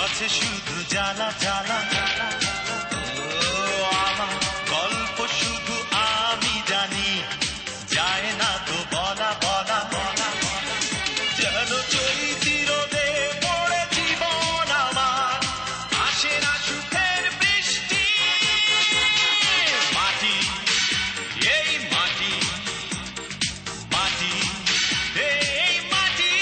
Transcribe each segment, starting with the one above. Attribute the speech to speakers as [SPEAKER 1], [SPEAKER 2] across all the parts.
[SPEAKER 1] আছে শুধু জ্বালা জ্বালা, আমার গল্প শুধু আমি জানি, যায় না তো বলা বলা বলা, যেন চৈতি রোদে পড়ে জীবন আমার, আসে না সুখের বৃষ্টি। মাটি, এই মাটি, মাটি, এই মাটি।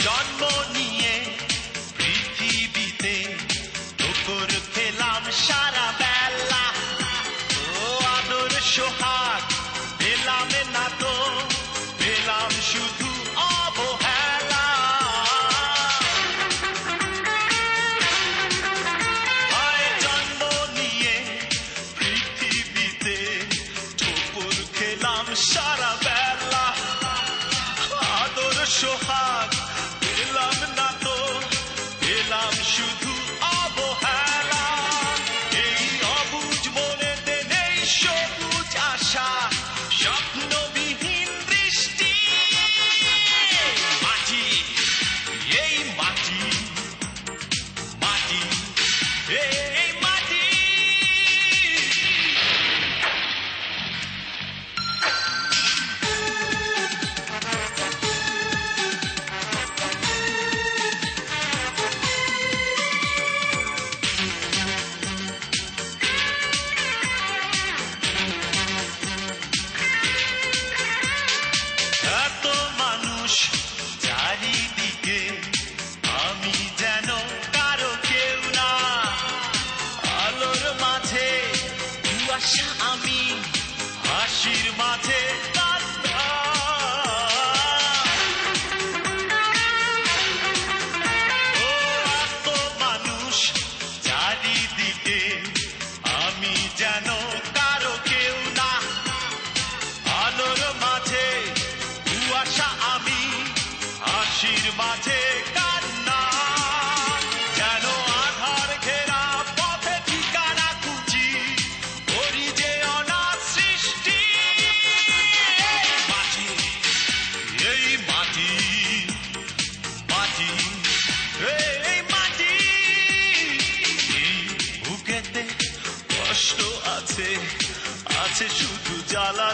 [SPEAKER 1] জন্ম নিয়ে পৃথিবীতে ঠোকর খেলাম সারা বেলা, ও আদর সোহাগ পেলাম না তো, পেলাম শুধু অবহেলা। জন্ম নিয়ে পৃথিবীতে ঠোকর খেলাম সারা বেলা, আদর সোহাগ পেলাম না তো, পেলাম শুধু অবহেলা। এই অবুঝ মনেতে নেই সবুজ আশা, স্বপ্নবিহীন দৃষ্টি। মাটি, এই মাটি, মাটি, এই মাটি। এত মানুষ চারিদিকে, আমি যেন কারো কেউ না, আলোর মাঝে কুয়াশা আমি, হাসির মাঝে কান্না। ও এত মানুষ চারিদিকে, আমি যেন কারো কেউ না, আলোর মাঝে কুয়াশা আমি, হাসির মাঝে কান্না। যেন আধার ঘেরা পথে ঠিকানা খুঁজি, করি যে অনাথ সৃষ্টি। মাটি, এই মাটি, মাটি, এই মাটি। এই বুকেতে কষ্ট আছে, আছে শুধু জ্বালা